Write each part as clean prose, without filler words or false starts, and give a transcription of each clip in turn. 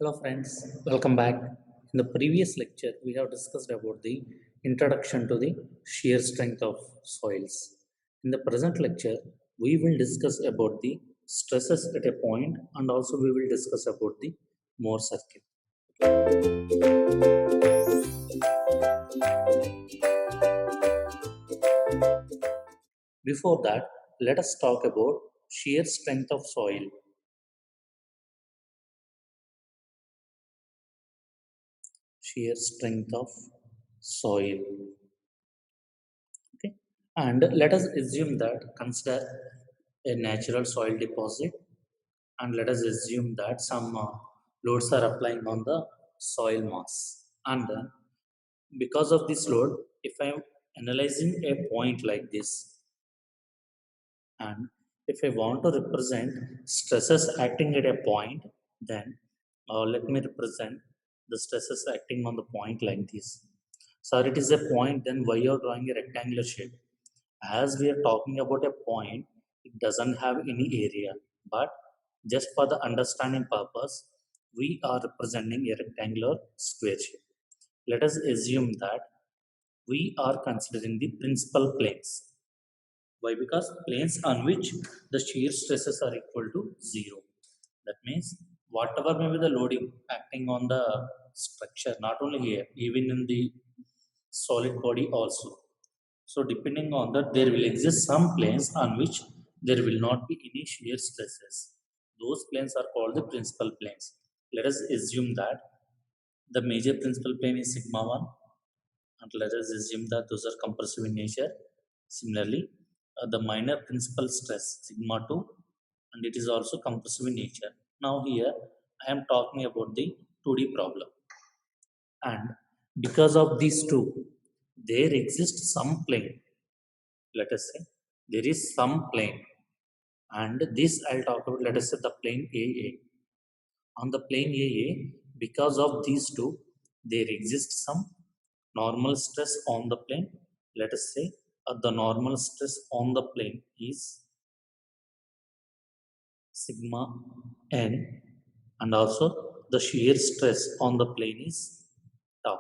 Hello friends, welcome back. In the previous lecture, we have discussed about the introduction to the shear strength of soils. In the present lecture, we will discuss about the stresses at a point and also we will discuss about the Mohr circuit. Before that, let us talk about shear strength of soil. Shear strength of soil. Okay, and let us assume that consider a natural soil deposit, and let us assume that some loads are applying on the soil mass, and because of this load, if I am analyzing a point like this, and if I want to represent stresses acting at a point, then let me represent the stresses acting on the point like this. So it is a point, then why you are drawing a rectangular shape? As we are talking about a point, it doesn't have any area, but just for the understanding purpose, we are representing a rectangular square shape. Let us assume that we are considering the principal planes. Why? Because planes on which the shear stresses are equal to zero. That means whatever may be the loading acting on the structure, not only here, even in the solid body also. So depending on that, there will exist some planes on which there will not be any shear stresses. Those planes are called the principal planes. Let us assume that the major principal plane is sigma 1, and let us assume that those are compressive in nature. Similarly, the minor principal stress sigma 2, and it is also compressive in nature. Now here I am talking about the 2D problem, and because of these two, there exists some plane. Let us say there is some plane, and this I'll talk about, let us say the plane AA. On the plane AA, because of these two, there exists some normal stress on the plane. Let us say the normal stress on the plane is sigma n, and also the shear stress on the plane is tau.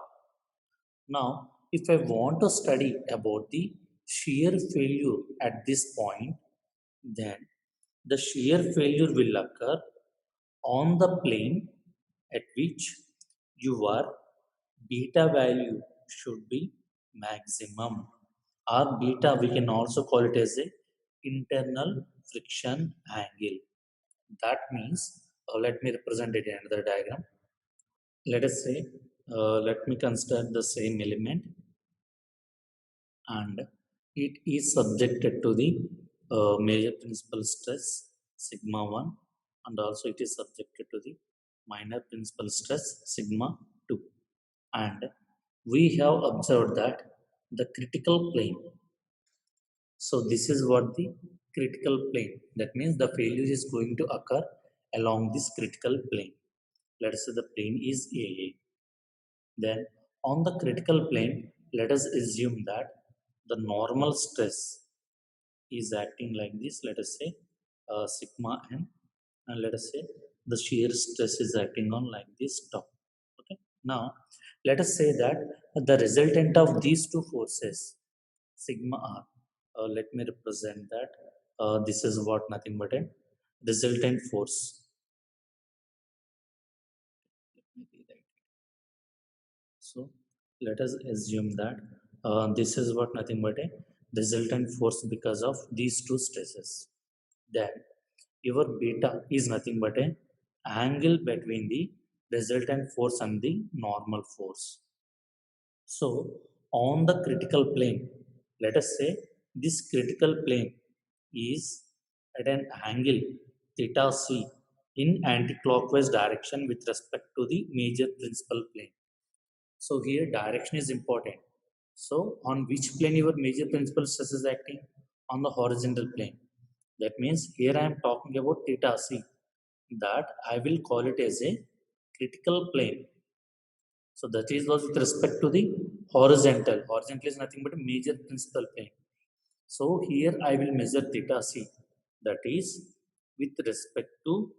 Now if I want to study about the shear failure at this point, then the shear failure will occur on the plane at which your beta value should be maximum, or beta we can also call it as a internal friction angle. That means, let me represent it in another diagram. Let us say, let me consider the same element, and it is subjected to the major principal stress sigma 1, and also it is subjected to the minor principal stress sigma 2, and we have observed that the critical plane, so this is what the critical plane, that means the failure is going to occur along this critical plane. Let us say the plane is AA. Then on the critical plane, let us assume that the normal stress is acting like this. Let us say sigma n, and let us say the shear stress is acting on like this top. Okay. Now let us say that the resultant of these two forces, sigma r, let me represent that. This is what nothing but a resultant force. Let me rewrite. So let us assume that this is what nothing but a resultant force because of these two stresses. Then your beta is nothing but a angle between the resultant force and the normal force. So on the critical plane, let us say this critical plane is at an angle theta c in anti-clockwise direction with respect to the major principal plane. So here direction is important. So on which plane your major principal stress is acting? On the horizontal plane. That means here I am talking about theta c, that I will call it as a critical plane. So that is was with respect to the horizontal. Horizontal is nothing but a major principal plane. So here I will measure theta c, that is with respect to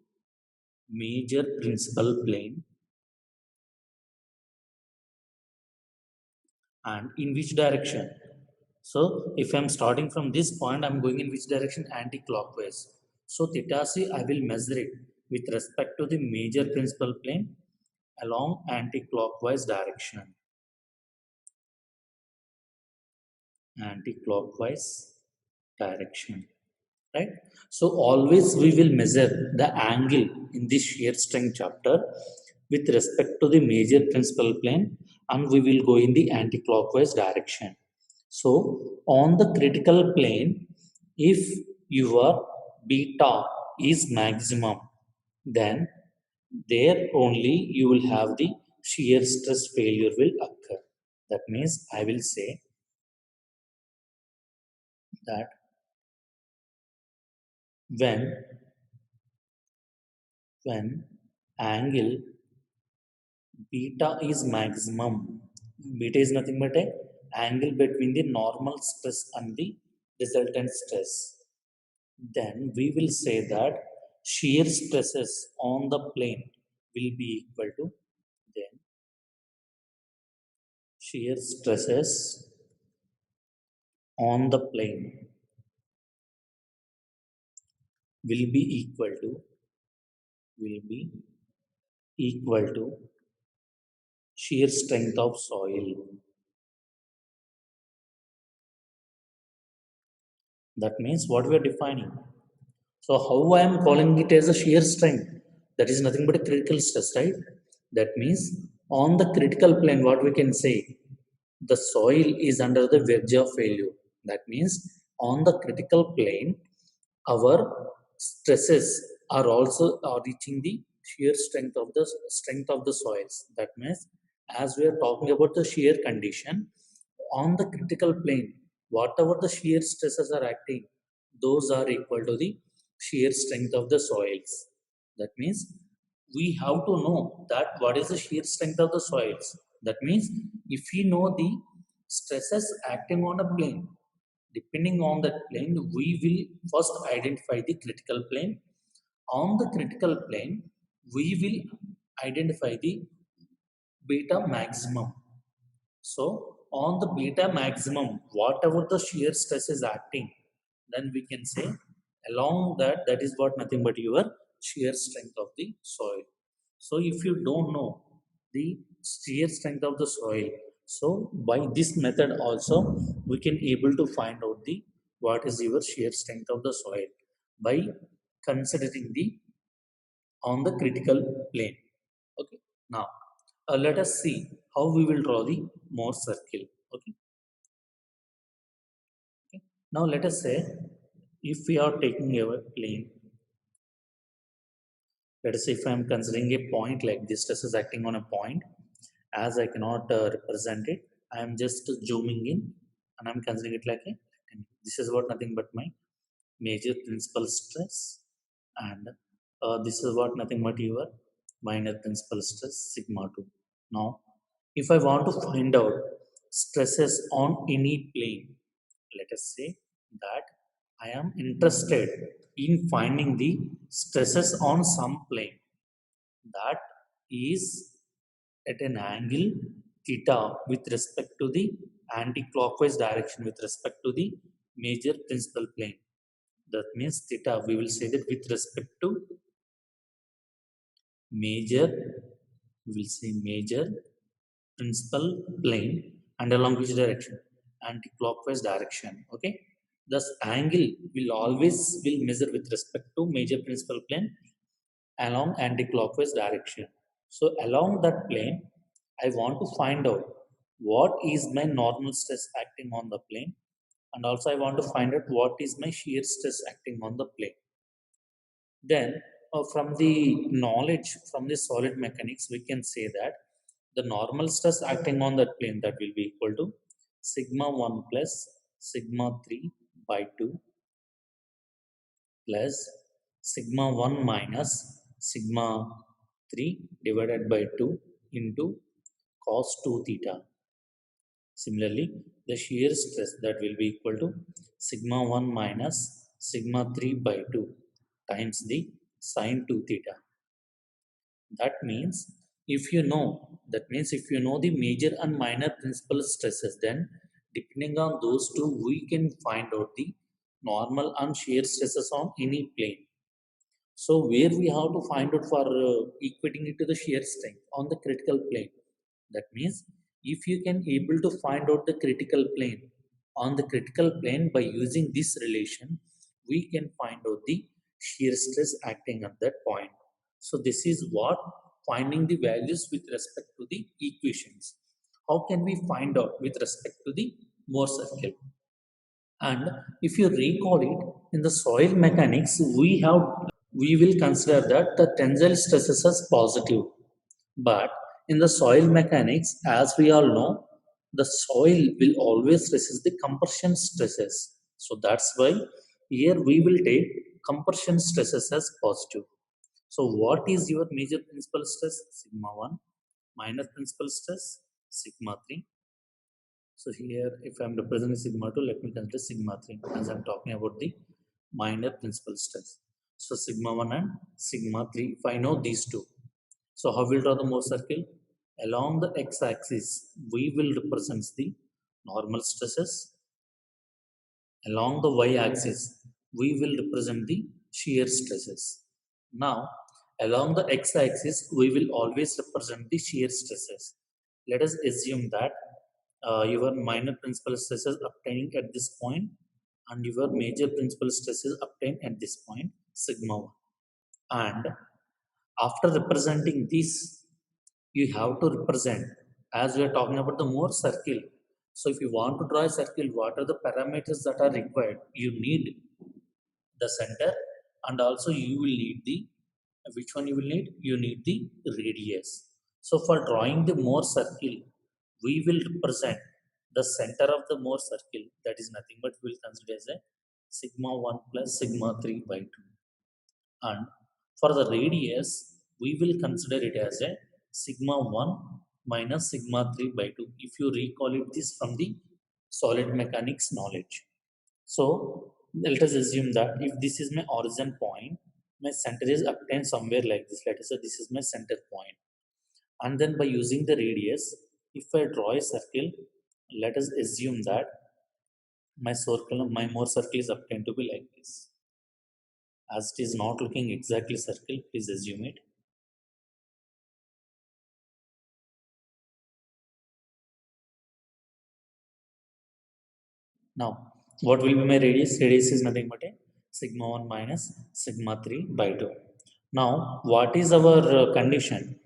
major principal plane, and in which direction. So if I'm starting from this point, I'm going in which direction? Anti-clockwise. So theta c, I will measure it with respect to the major principal plane along anti-clockwise direction. Anti-clockwise direction, right? So always we will measure the angle in this shear strength chapter with respect to the major principal plane, and we will go in the anti-clockwise direction. So on the critical plane, if your beta is maximum, then there only you will have the shear stress failure will occur. That means I will say that when when angle beta is maximum, beta is nothing but a angle between the normal stress and the resultant stress, then we will say that shear stresses on the plane will be equal to, then shear stresses on the plane will be equal to, will be equal to shear strength of soil. That means what we are defining. So how I am calling it as a shear strength? That is nothing but a critical stress, right? That means on the critical plane, what we can say, the soil is under the verge of failure. That means on the critical plane, our stresses are also are reaching the shear strength of the soils. That means as we are talking about the shear condition on the critical plane, whatever the shear stresses are acting, those are equal to the shear strength of the soils. That means we have to know that what is the shear strength of the soils. That means if we know the stresses acting on a plane, depending on that plane, we will first identify the critical plane. On the critical plane, we will identify the beta maximum. So on the beta maximum, whatever the shear stress is acting, then we can say along that, that is what nothing but your shear strength of the soil. So if you don't know the shear strength of the soil, so by this method also we can able to find out the what is your shear strength of the soil by considering the on the critical plane. Okay. Now let us see how we will draw the Morse circle. Okay. Okay. Now let us say if we are taking a plane, let us say if I am considering a point like this, stress is acting on a point, as I cannot represent it, I am just zooming in and I'm considering it like a, and this is what nothing but my major principal stress, and this is what nothing but your minor principal stress sigma 2. Now if I want to find out stresses on any plane, let us say that I am interested in finding the stresses on some plane that is at an angle theta with respect to the anti-clockwise direction with respect to the major principal plane. That means theta, we will say that with respect to major, we will say major principal plane, and along which direction? Anti-clockwise direction. Okay. Thus angle will always will measure with respect to major principal plane along anti-clockwise direction. So along that plane, I want to find out what is my normal stress acting on the plane, and also I want to find out what is my shear stress acting on the plane. Then from the knowledge from the solid mechanics, we can say that the normal stress acting on that plane, that will be equal to sigma 1 plus sigma 3 by 2 plus sigma 1 minus sigma 3 divided by 2 into cos 2 theta. Similarly, the shear stress, that will be equal to sigma 1 minus sigma 3 by 2 times the sine 2 theta. That means If you know, that means if you know the major and minor principal stresses, then depending on those two, we can find out the normal and shear stresses on any plane. So where we have to find out for equating it to the shear strength on the critical plane. That means if you can able to find out the critical plane on the critical plane by using this relation, we can find out the shear stress acting at that point. So this is what finding the values with respect to the equations. How can we find out with respect to the Mohr circle? And if you recall it, in the soil mechanics, we will consider that the tensile stresses as positive. But in the soil mechanics, as we all know, the soil will always resist the compression stresses. So that's why here we will take compression stresses as positive. So what is your major principal stress? Sigma 1. Minor principal stress? Sigma 3. So here, if I'm representing sigma 2, let me consider sigma 3 as I'm talking about the minor principal stress. So sigma 1 and sigma 3, if I know these two. So how will draw the Mohr circle? Along the x-axis, we will represent the normal stresses. Along the y-axis, we will represent the shear stresses. Now, along the x-axis, we will always represent the shear stresses. Let us assume that your minor principal stresses obtaining at this point and your major principal stresses obtained at this point, sigma 1. And after representing this, you have to represent, as we are talking about the Mohr circle. So if you want to draw a circle, what are the parameters that are required? You need the center, and also you will need the, which one you will need? You need the radius. So for drawing the Mohr circle, we will represent the center of the Mohr circle, that is nothing but we will consider as a sigma 1 plus sigma 3 by 2. And for the radius, we will consider it as a sigma 1 minus sigma 3 by 2, if you recall it this from the solid mechanics knowledge. So let us assume that if this is my origin point, my center is obtained somewhere like this. Let us say this is my center point. And then by using the radius, if I draw a circle, let us assume that my Mohr circle is obtained to be like this. As it is not looking exactly circle, please assume it. Now, what will be my radius? Radius is nothing but a sigma 1 minus sigma 3 by 2. Now, what is our condition?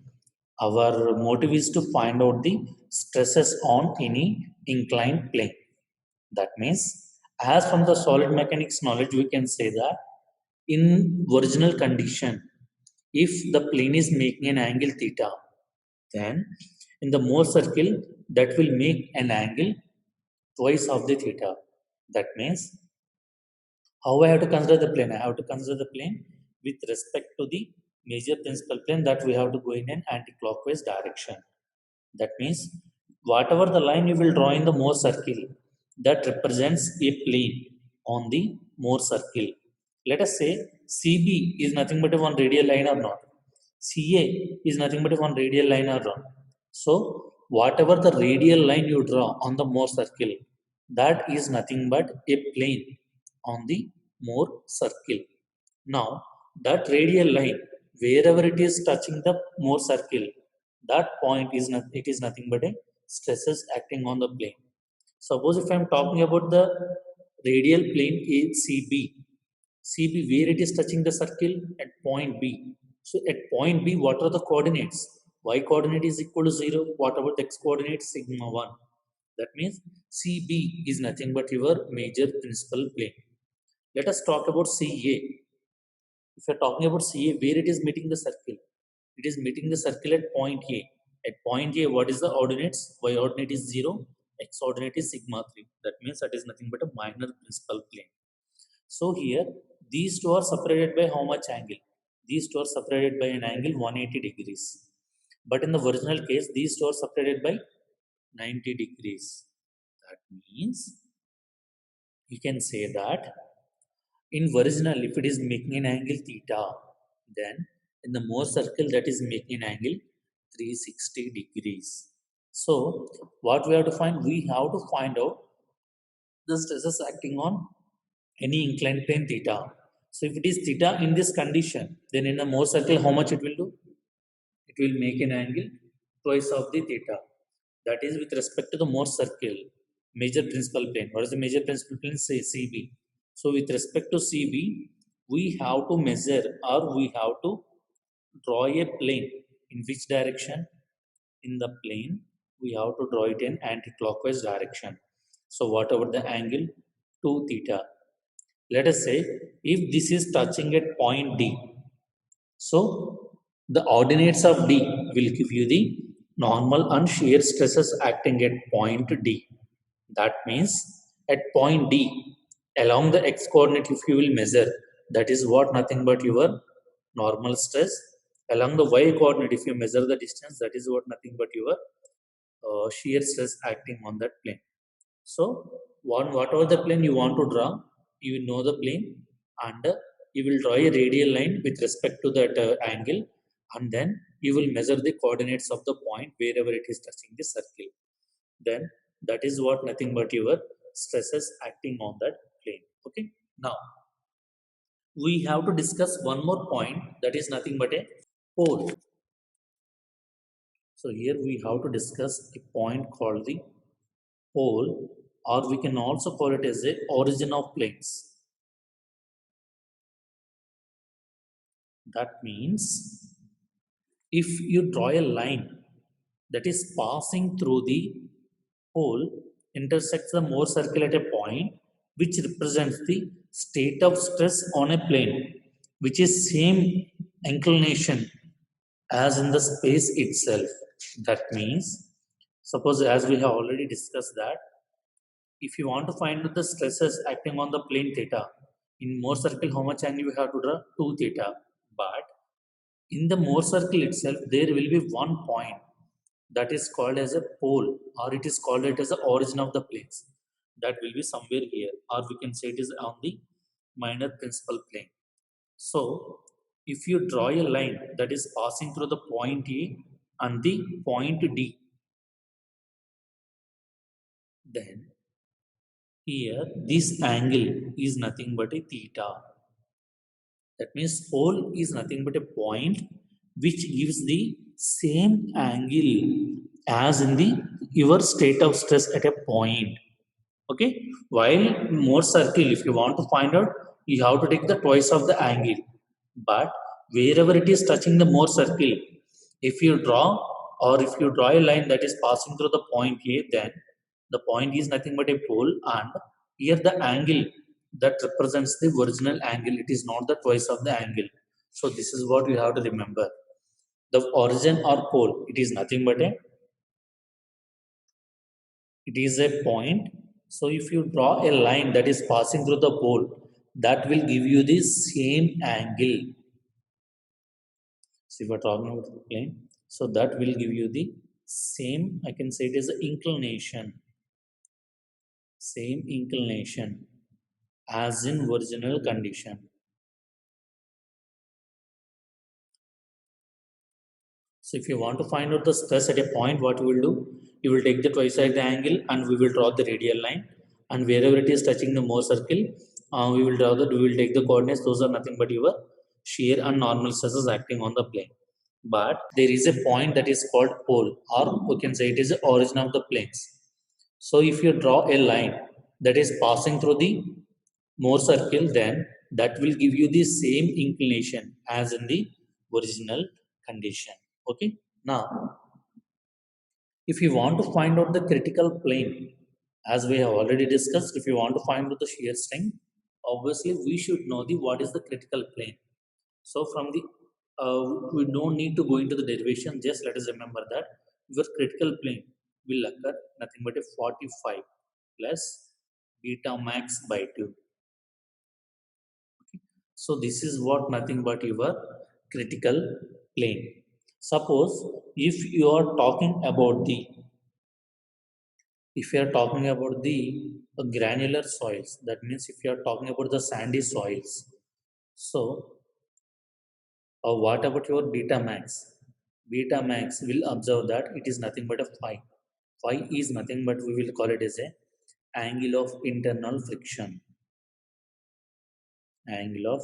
Our motive is to find out the stresses on any inclined plane. That means, as from the solid mechanics knowledge, we can say that in original condition, if the plane is making an angle theta, then in the Mohr circle, that will make an angle twice of the theta. That means, how I have to consider the plane? I have to consider the plane with respect to the major principal plane, that we have to go in an anti-clockwise direction. That means whatever the line you will draw in the Mohr circle, that represents a plane on the Mohr circle. Let us say CB is nothing but a one radial line or not. CA is nothing but a one radial line or not. So whatever the radial line you draw on the Mohr circle, that is nothing but a plane on the Mohr circle. Now that radial line, wherever it is touching the Mohr circle, that point is not, it is nothing but a stresses acting on the plane. Suppose if I am talking about the radial plane is CB where it is touching the circle at point B. So at point B, what are the coordinates? Y coordinate is equal to 0. What about the x coordinate? Sigma 1. That means CB is nothing but your major principal plane. Let us talk about CA. If you're talking about CA, where it is meeting the circle? It is meeting the circle at point A. At point A, what is the ordinates? Y ordinate is 0, x ordinate is sigma 3. That means that is nothing but a minor principal plane. So here, these two are separated by how much angle? These two are separated by an angle 180 degrees. But in the original case, these two are separated by 90 degrees. That means you can say that in original, if it is making an angle theta, then in the Mohr circle that is making an angle 360 degrees. So what we have to find? We have to find out the stresses acting on any inclined plane theta. So if it is theta in this condition, then in a Mohr circle, how much it will do? It will make an angle twice of the theta. That is with respect to the Mohr circle, major principal plane. What is the major principal plane? Say CB. So with respect to CB, we have to measure or we have to draw a plane. In which direction? In the plane, we have to draw it in anti-clockwise direction. So whatever the angle, 2 theta. Let us say if this is touching at point D, so the ordinates of D will give you the normal and shear stresses acting at point D. That means at point D, along the x coordinate, if you will measure, that is what nothing but your normal stress. Along the y coordinate, if you measure the distance, that is what nothing but your shear stress acting on that plane. So, whatever the plane you want to draw, you will know the plane and you will draw a radial line with respect to that angle, and then you will measure the coordinates of the point wherever it is touching the circle. Then that is what nothing but your stresses acting on that plane. Okay. Now we have to discuss one more point, that is nothing but a pole. So here we have to discuss a point called the pole, or we can also call it as a origin of planes. That means if you draw a line that is passing through the pole, intersects the Mohr circle at a point which represents the state of stress on a plane, which is same inclination as in the space itself. That means, suppose as we have already discussed that, if you want to find the stresses acting on the plane theta, in Mohr circle, how much angle you have to draw? 2 theta. But in the Mohr circle itself, there will be one point that is called as a pole, or it is called it as the origin of the planes. That will be somewhere here, or we can say it is on the minor principal plane. So, if you draw a line that is passing through the point A and the point D, then here this angle is nothing but a theta. That means pole is nothing but a point which gives the same angle as in the your state of stress at a point. Okay. While Mohr circle, if you want to find out, you have to take the twice of the angle. But wherever it is touching the Mohr circle, if you draw if you draw a line that is passing through the point A, then the point is nothing but a pole, and here the angle that represents the original angle, it is not the twice of the angle. So this is what you have to remember. The origin or pole, it is nothing but it is a point. So if you draw a line that is passing through the pole, that will give you the same angle. So if we're talking about the plane, so that will give you the same, I can say it is inclination, same inclination as in original condition. So if you want to find out the stress at a point, what you will do? You will take the twice side the angle and we will draw the radial line. And wherever it is touching the Mohr circle, we will take the coordinates. Those are nothing but your shear and normal stresses acting on the plane. But there is a point that is called pole, or we can say it is the origin of the planes. So if you draw a line that is passing through the Mohr circle, then that will give you the same inclination as in the original condition. Okay. Now, if you want to find out the critical plane, as we have already discussed, if you want to find out the shear strength, obviously we should know the what is the critical plane. So from the we don't need to go into the derivation. Just let us remember that your critical plane will occur nothing but a 45 plus beta max by 2. So this is what nothing but your critical plane. Suppose if you are talking about the if you are talking about the granular soils, that means if you are talking about the sandy soils, so what about your beta max? beta max will observe that it is nothing but a phi. Phi is nothing but we will call it as a angle of internal friction. Angle of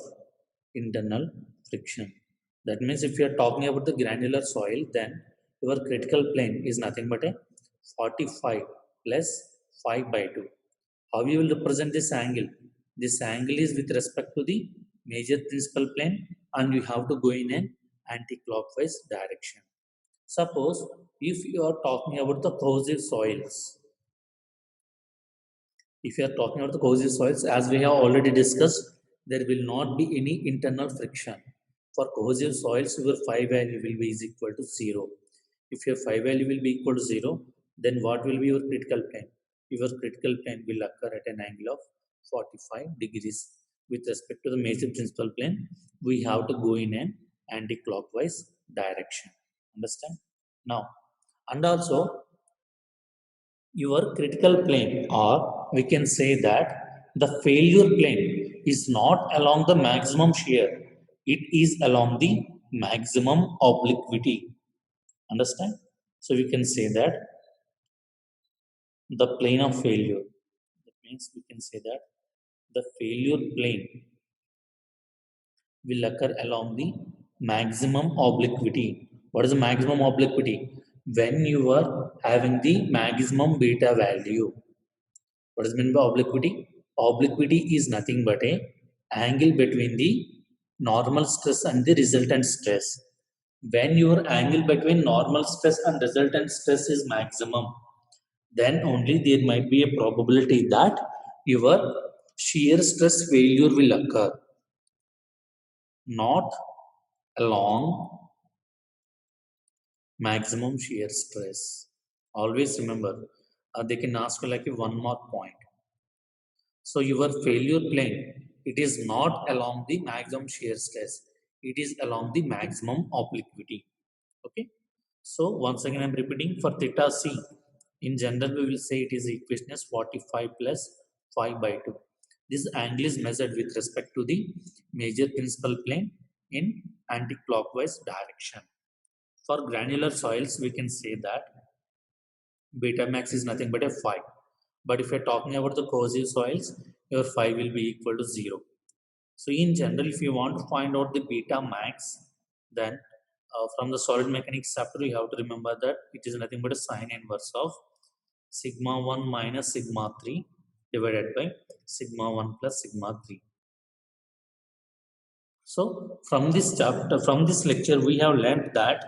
internal friction. That means if you are talking about the granular soil, then your critical plane is nothing but a 45 plus 5 by 2. How you will represent this angle? This angle is with respect to the major principal plane and you have to go in an anti-clockwise direction. Suppose if you are talking about the corrosive soils, if you are talking about the cohesive soils, as we have already discussed, there will not be any internal friction. For cohesive soils, your phi value will be is equal to 0. If your phi value will be equal to 0, then what will be your critical plane? Your critical plane will occur at an angle of 45 degrees. With respect to the major principal plane, we have to go in an anti-clockwise direction. Understand? Now, and also your critical plane, or we can say that the failure plane is not along the maximum shear, it is along the maximum obliquity. Understand? So we can say that the plane of failure, that means we can say that the failure plane will occur along the maximum obliquity. What is the maximum obliquity? When you are having the maximum beta value. What is meant by obliquity? Obliquity is nothing but a angle between the normal stress and the resultant stress. When your angle between normal stress and resultant stress is maximum, then only there might be a probability that your shear stress failure will occur, not along maximum shear stress. Always remember, they can ask you like a one mark point. So your failure plane, it is not along the maximum shear stress. It is along the maximum obliquity. Okay. So once again, I'm repeating for theta c. In general, we will say it is equation as 45 plus 5 by 2. This angle is measured with respect to the major principal plane in anti-clockwise direction. For granular soils, we can say that beta max is nothing but a phi. But if you're talking about the corrosive soils, your phi will be equal to 0. So in general, if you want to find out the beta max, then from the solid mechanics chapter, you have to remember that it is nothing but a sine inverse of sigma 1 minus sigma 3 divided by sigma 1 plus sigma 3. So from this chapter, from this lecture, we have learned that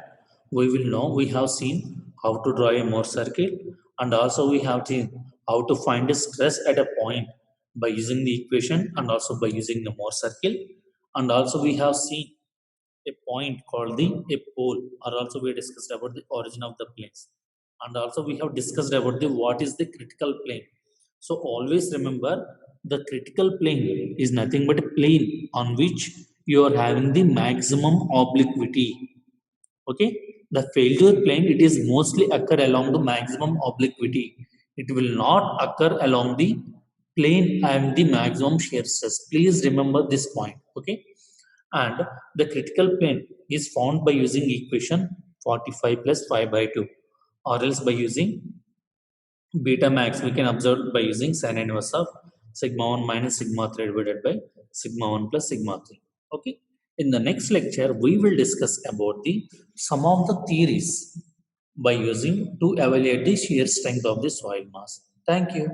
we have seen how to draw a Mohr circuit, and also we have seen how to find a stress at a point by using the equation and also by using the Mohr circle. And also we have seen a point called the a pole, or also we discussed about the origin of the planes. And also we have discussed about the what is the critical plane. So always remember the critical plane is nothing but a plane on which you are having the maximum obliquity. Okay, the failure plane, it is mostly occur along the maximum obliquity. It will not occur along the plane and the maximum shear stress. Please remember this point. Okay, and the critical plane is found by using equation 45 plus 5 by 2, or else by using beta max we can observe by using sin inverse of sigma 1 minus sigma 3 divided by sigma 1 plus sigma 3. Okay, in the next lecture we will discuss about the some of the theories by using to evaluate the shear strength of the soil mass. Thank you.